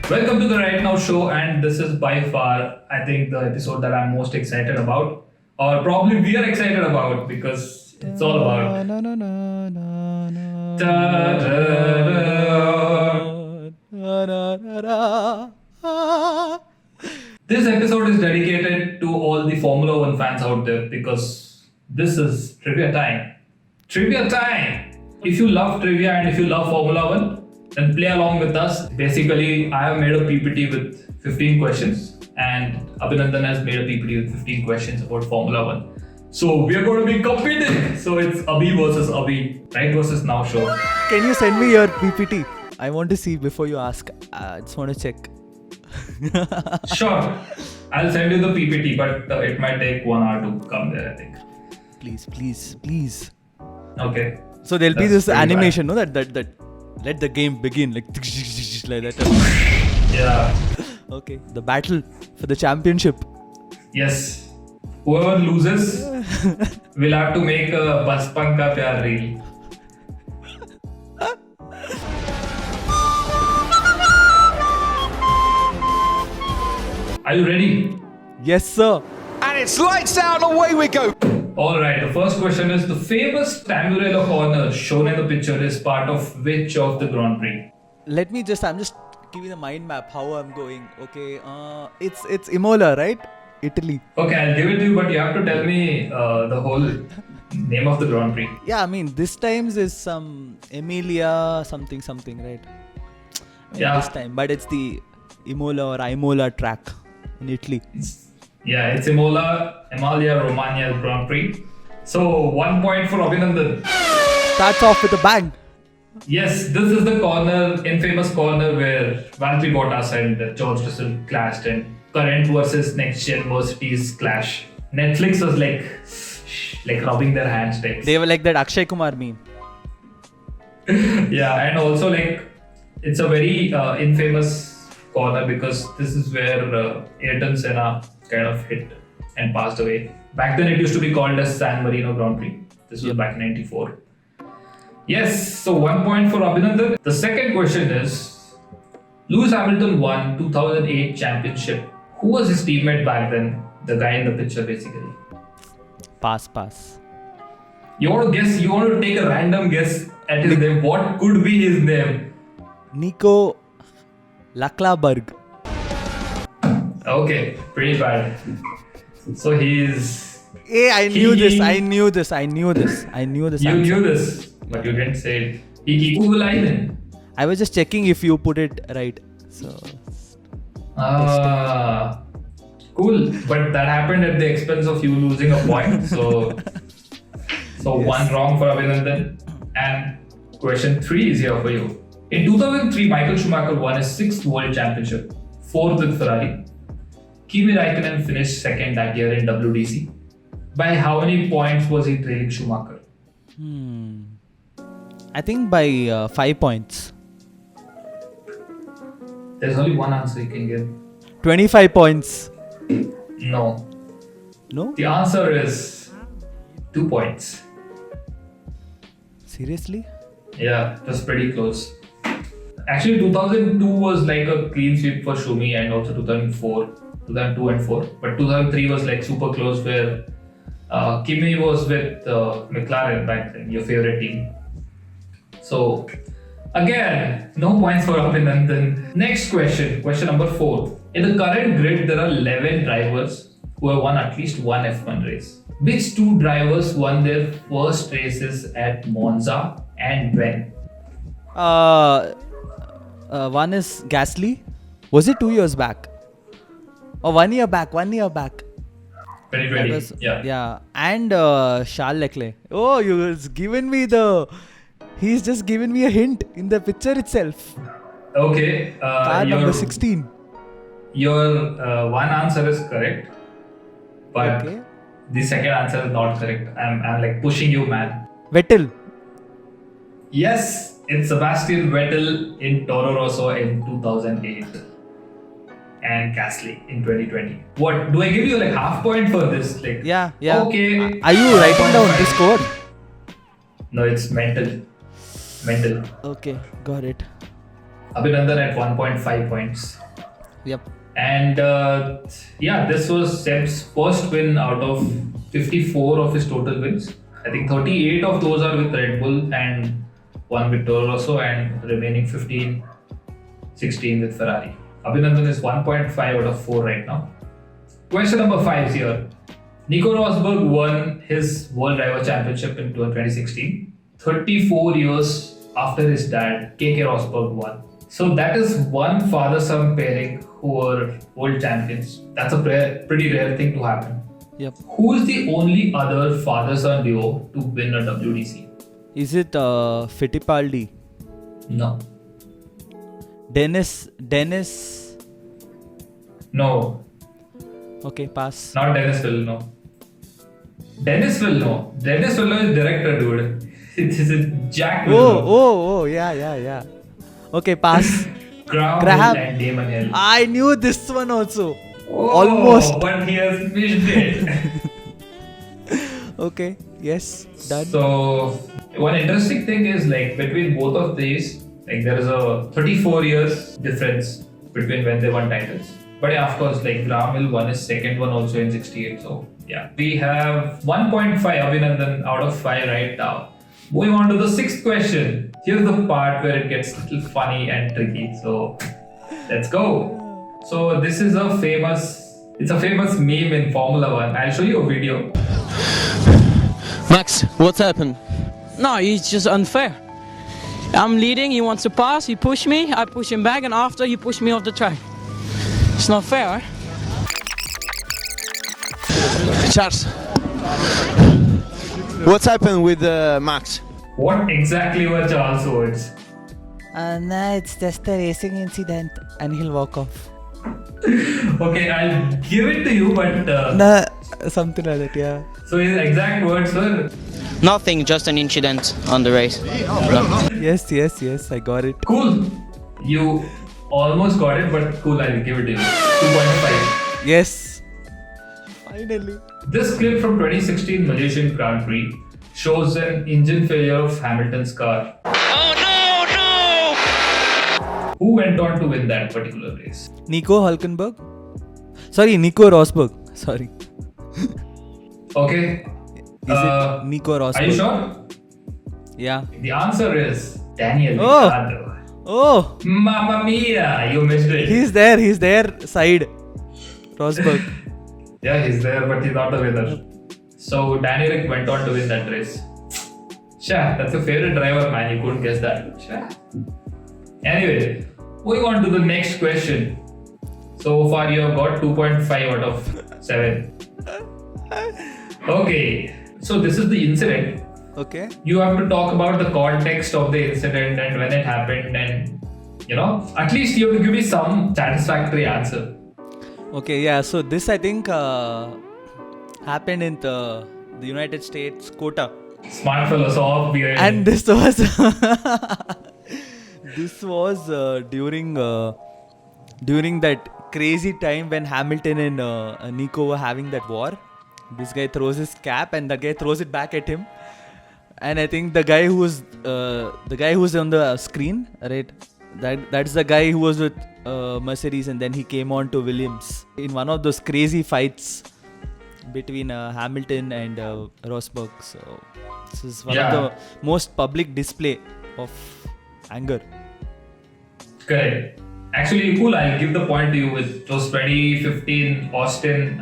Welcome to the Right Now show, and this is by far, I think, the episode that I'm most excited about, or probably we are excited about because it's all about. This episode is dedicated to all the Formula One fans out there because this is trivia time. Trivia time! If you love trivia and if you love Formula One, then play along with us. Basically, I have made a PPT with 15 questions and Abhinandan has made a PPT with 15 questions about Formula One. So we are going to be competing. So it's Abhi versus Abhi, right versus now show. Can you send me your PPT? I want to see before you ask. I just want to check. Sure. I'll send you the PPT, but it might take 1 hour to come there, I think. Please. Okay. So there'll be That's this pretty animation, no? That let the game begin, like that. Yeah. Okay. The battle for the championship. Yes. Whoever loses will have to make a Baspan Ka Pyar reel. Are you ready? Yes, sir. And it's lights out and away we go. Alright, the first question is the famous Tamburello corner shown in the picture is part of which of the Grand Prix? I'm just giving a mind map how I'm going. Okay. It's Imola, right? Italy. Okay, I'll give it to you, but you have to tell me the whole name of the Grand Prix. Yeah, I mean this times is some Emilia something, right? Yeah. This time, but it's the Imola or Imola track in Italy. It's Emilia Romagna Grand Prix. So 1 point for Abhinandan. Starts off with a bang. Yes, this is the infamous corner where Valtteri Bottas and George Russell clashed and current versus next gen Mercedes clash. Netflix was like rubbing their hands. They were like that Akshay Kumar meme. Yeah, and also it's a very infamous corner because this is where Ayrton Senna kind of hit and passed away. Back then it used to be called as San Marino Grand Prix. This was back in 94. Yes, so 1 point for Abhinandan. The second question is, Lewis Hamilton won 2008 championship. Who was his teammate back then? The guy in the picture basically. Pass. You want to take a random guess at his name. What could be his name? Nico Leclerc. Okay, pretty bad. So he's... Hey, I knew this. You knew this, but you didn't say it. He Kikuvalainen. I was just checking if you put it right. So... Cool. But that happened at the expense of you losing a point. So yes. One wrong for Abhinandan. And question 3 is here for you. In 2003, Michael Schumacher won his 6th World Championship, 4th with Ferrari. Kimi Raikkonen finished 2nd that year in WDC. By how many points was he trailing Schumacher? I think by 5 points. There's only one answer you can give. 25 points. No. No? The answer is 2 points. Seriously? Yeah, just pretty close. Actually, 2002 was like a clean sweep for Schumi and also 2002 and 4. But 2003 was like super close where Kimi was with McLaren back then, your favorite team. So, again, no points for Abhinandan. Next question number 4. In the current grid, there are 11 drivers who have won at least one F1 race. Which 2 drivers won their first races at Monza and when? One is Gasly. Was it 2 years back? Or 1 year back? 2020. Yeah. And Charles Leclerc. Oh, he's just given me a hint in the picture itself. Okay. Car number 16. Your one answer is correct. But okay. The second answer is not correct. I'm like pushing you, man. Vettel. Yes, it's Sebastian Vettel in Toro Rosso in 2008 and Gasly in 2020. What, do I give you like half point for this? Like, yeah. Okay. Are you writing down the score? No, it's mental. Okay, got it. Abhinandan at 1.5 points. Yep. And this was Seb's first win out of 54 of his total wins. I think 38 of those are with Red Bull and one with Toro Rosso, and remaining 16 with Ferrari. Abhinandan is 1.5 out of 4 right now. Question number 5 is here. Nico Rosberg won his World Driver Championship in 2016. 34 years after his dad, KK Rosberg, won. So that is one father-son pairing who were world champions. That's a pretty rare thing to happen. Yep. Who is the only other father-son duo to win a WDC? Is it Fittipaldi? No. Dennis? No. Okay, pass. Not Dennis Villeneuve. Dennis Villeneuve. Dennis Villeneuve is director, dude. This is Jack Villeneuve. Oh, yeah. Okay, pass. Graham and Damon Hill. I knew this one also. Almost. But he has missed it. Okay, yes, done. So, one interesting thing is like between both of these, like there is a 34 years difference between when they won titles. But yeah, of course, like Graham Hill won his second one also in 68. So yeah, we have 1.5 Abhinandan out of 5 right now. Moving on to the 6th question. Here's the part where it gets a little funny and tricky. So let's go. So this is a famous meme in Formula One. I'll show you a video. Max, what's happened? No, it's just unfair. I'm leading, he wants to pass, he pushed me, I push him back, and after he pushed me off the track. It's not fair, Charles, what's happened with Max? What exactly were Charles' words? Nah, it's just a racing incident, and he'll walk off. Okay, I'll give it to you, but Nah, something like that, yeah. so his exact words were, Nothing, just an incident on the race. Yes, I got it. cool. You almost got it, but cool, I'll give it to you. 2.5. Yes. Finally. This clip from 2016 Malaysian Grand Prix shows an engine failure of Hamilton's car. Oh no! Who went on to win that particular race? Nico Rosberg. Sorry. Okay. Is it Nico Rosberg? Are you sure? Yeah. The answer is Daniel Oh. Ricciardo. Oh, Mamma mia! You missed it. he's there, side. Rosberg. Yeah, he's there, but he's not the winner. So Danny Rick went on to win that race. Sure, that's your favorite driver, man. You couldn't guess that. Sure. Anyway, moving on to the next question. So far, you have got 2.5 out of 7. Okay, so this is the incident. Okay. You have to talk about the context of the incident and when it happened, and at least you have to give me some satisfactory answer. Okay, yeah. So this I think happened in the United States, Quota. Smart fellow, so off behind. And this was during that crazy time when Hamilton and Nico were having that war. This guy throws his cap and that guy throws it back at him. And I think the guy who's on the screen, right? That's the guy who was with Mercedes, and then he came on to Williams in one of those crazy fights between Hamilton and Rosberg. So this is one of the most public display of anger. Correct. Actually, cool. I'll give the point to you. It was 2015 Austin,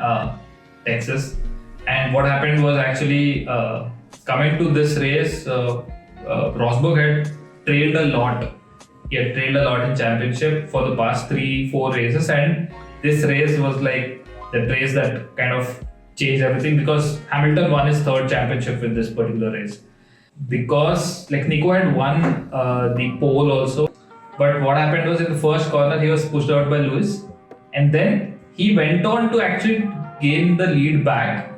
Texas, and what happened was actually coming to this race, Rosberg had trailed a lot. He had trailed a lot in championship for the past 3-4 races, and this race was like the race that kind of changed everything because Hamilton won his 3rd championship with this particular race. Because like Nico had won the pole also, but what happened was in the first corner he was pushed out by Lewis, and then he went on to actually gain the lead back.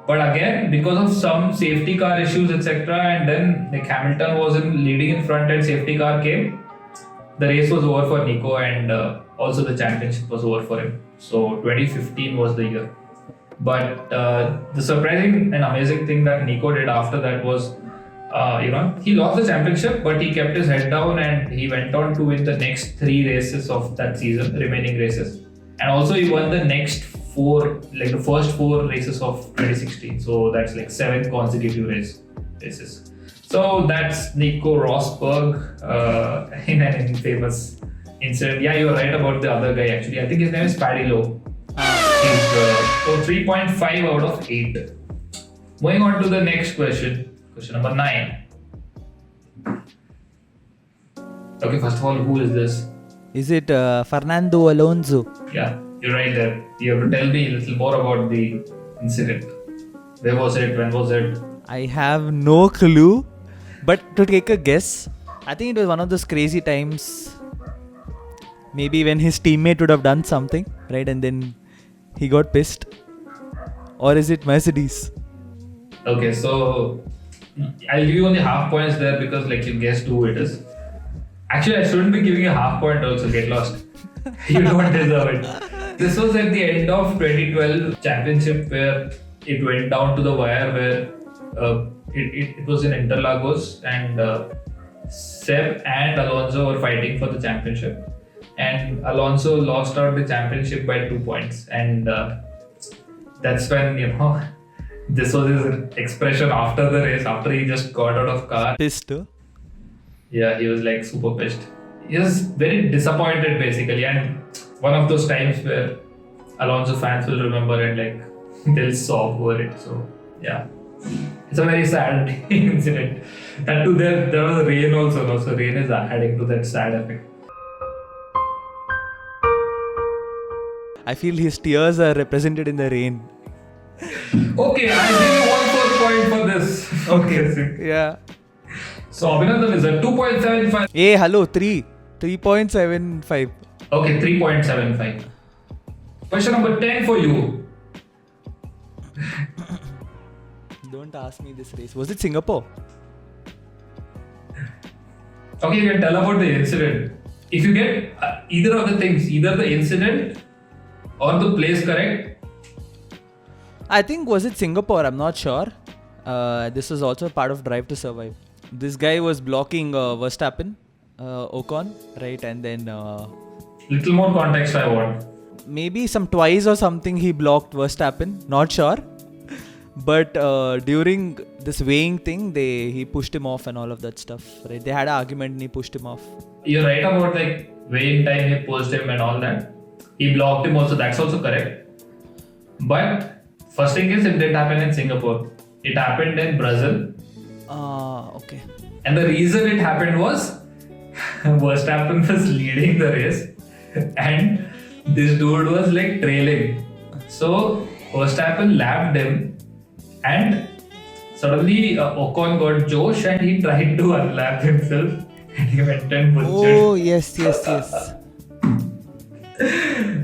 But again, because of some safety car issues, etc., and then like Hamilton was leading in front and safety car came, the race was over for Nico, and also the championship was over for him. So 2015 was the year. But the surprising and amazing thing that Nico did after that was he lost the championship, but he kept his head down and he went on to win the next 3 races of that season, remaining races. And also he won the next 4, like the first 4 races of 2016. So that's like 7 consecutive races. So that's Nico Rosberg in an infamous incident. Yeah, you're right about the other guy actually. I think his name is Paddy Lowe. He's 3.5 out of 8. Moving on to the next question. Question number 9. Okay, first of all, who is this? Is it Fernando Alonso? Yeah, you're right there. You have to tell me a little more about the incident. Where was it? When was it? I have no clue. But to take a guess, I think it was one of those crazy times. Maybe when his teammate would have done something, right? And then he got pissed. Or is it Mercedes? Okay, so I'll give you only half points there because like you guessed who it is. Actually, I shouldn't be giving you half point also, get lost. You don't deserve it. This was at the end of 2012 championship where it went down to the wire where it was in Interlagos and Seb and Alonso were fighting for the championship. And Alonso lost out the championship by 2 points. And that's when, this was his expression after the race, after he just got out of car. Pissed. Yeah, he was like super pissed. He was very disappointed basically, and one of those times where Alonso fans will remember and like they'll sob over it. So yeah, it's a very sad incident. And too, there was rain also. No? So rain is adding to that sad effect. I feel his tears are represented in the rain. Okay, I'll give you 1 point for this. Okay. Yeah. So Abhinav is at 2.75. Hey, hello, 3.75. Okay, 3.75. Question number 10 for you. Don't ask me this race. Was it Singapore? Okay, you can tell about the incident. If you get either of the things, either the incident or the place correct. I think was it Singapore? I'm not sure. This was also part of Drive to Survive. This guy was blocking Verstappen, Ocon, right? And then Little more context I want. maybe some twice or something he blocked Verstappen. Not sure. But during this weighing thing, he pushed him off and all of that stuff, right? They had an argument and he pushed him off. You're right about like weighing time, he pushed him and all that. He blocked him also, that's also correct. But first thing is, it didn't happen in Singapore. It happened in Brazil. Okay. And the reason it happened was Verstappen was leading the race and this dude was like trailing. So Verstappen lapped him and suddenly Ocon got Josh and he tried to unlap himself and he went and butchered. Oh, yes.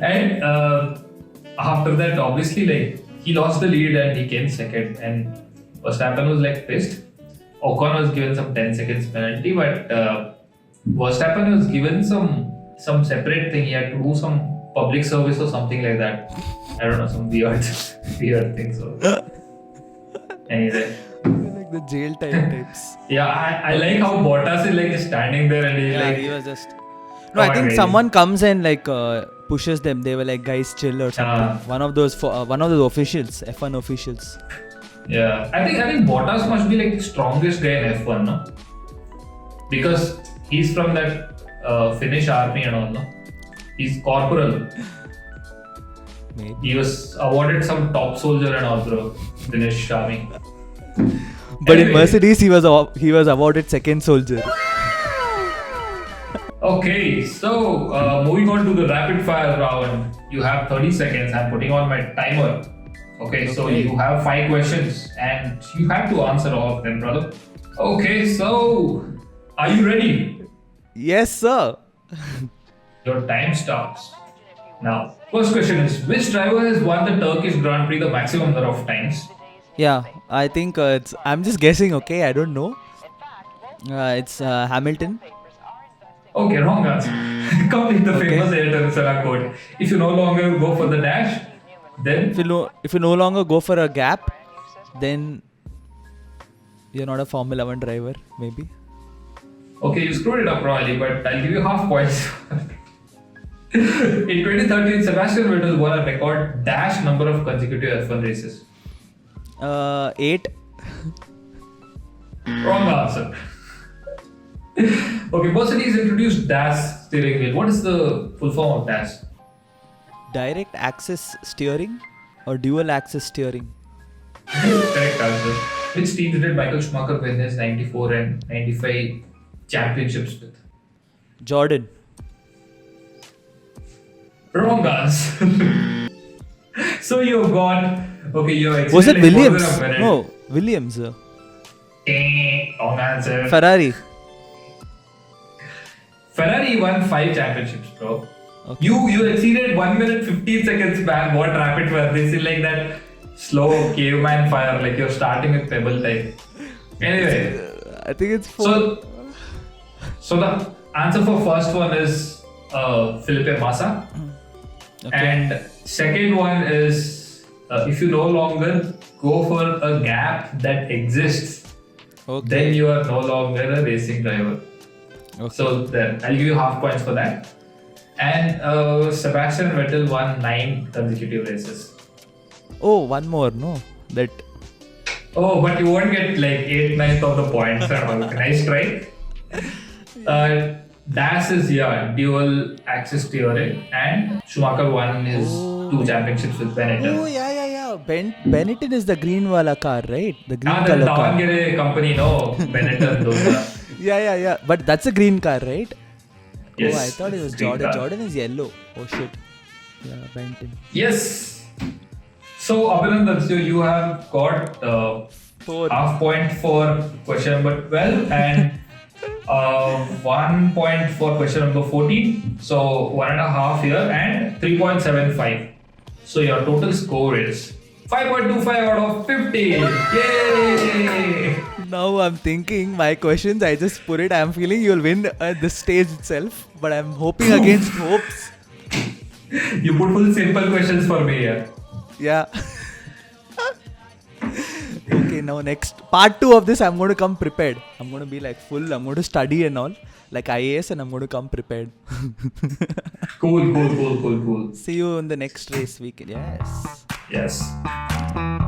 And after that, obviously, like he lost the lead and he came second. And Verstappen was like pissed. Ocon was given some 10 seconds penalty, but Verstappen was given some separate thing. He had to do some public service or something like that. I don't know, some weird thing. So anyway. Like the jail time types. Yeah, I like how Bottas is like standing there and He was just... No, I think someone comes and like pushes them. They were like, guys, chill or something. One of those officials, F1 officials. Yeah, I think Bottas must be like the strongest guy in F1, no? Because he's from that Finnish army and all, no? He's corporal. Maybe. He was awarded some top soldier and all, bro. Finnish army. But in Mercedes, he was awarded second soldier. Okay, so moving on to the rapid fire round. You have 30 seconds. I'm putting on my timer. Okay, so you have 5 questions and you have to answer all of them, brother. Okay, so are you ready? Yes, sir. Your time starts now. First question is, which driver has won the Turkish Grand Prix the maximum number of times? Yeah, I think I'm just guessing, okay? I don't know. It's Hamilton. Okay, wrong answer. Complete the famous Ayrton Senna quote. If you no longer go for the dash, then... If you no longer go for a gap, then You're not a Formula 1 driver, maybe? Okay, you screwed it up probably, but I'll give you half points. In 2013, Sebastian Vettel won a record dash number of consecutive F1 races. 8. Wrong answer. Okay, Mercedes introduced DAS steering wheel. What is the full form of DAS? Direct axis steering or dual axis steering? Correct answer. Which teams did Michael Schumacher win his 94 and 95 championships with? Jordan. Wrong answer. So you've got. Okay, you're Was it exceeded like more Williams? than a minute. No, Williams. Wrong answer. Ferrari. Ferrari won 5 championships, bro. Okay. You exceeded 1 minute 15 seconds, man. What rapid fire? This is like that slow caveman fire, like you're starting with pebble type. Anyway, I think it's 4. so the answer for first one is Felipe Massa, Okay. and second one is if you no longer go for a gap that exists, Okay. then you are no longer a racing driver. Okay. So there, I'll give you half points for that. And Sebastian Vettel won 9 consecutive races. Oh, one more, no? That. Oh, but you won't get like 8/9 of the points and all. Nice try. DAS is dual axis steering, and Schumacher won his 2 championships with Benetton. Oh, yeah. Benetton is the green wala car, right? The green The color car. Davangere company, no, Benetton, those are. Yeah. But that's a green car, right? Yes, Oh, I thought it was green Jordan. car. Jordan is yellow. Oh shit. Yeah, Benetton. Yes. So, Abhinav, so you have got 4. half point for question number 12 and 1 point for question number 14. So 1.5 here and 3.75. So your total score is 5.25 out of 50. Yay! Now I'm thinking my questions. I just put it. I'm feeling you'll win at this stage itself, but I'm hoping against hopes. You put full simple questions for me here. Yeah. Okay, now next part 2 of this, I'm going to come prepared. I'm going to be like full. I'm going to study and all, like IAS, and I'm going to come prepared. Cool. See you in the next race weekend. Yes. Yes.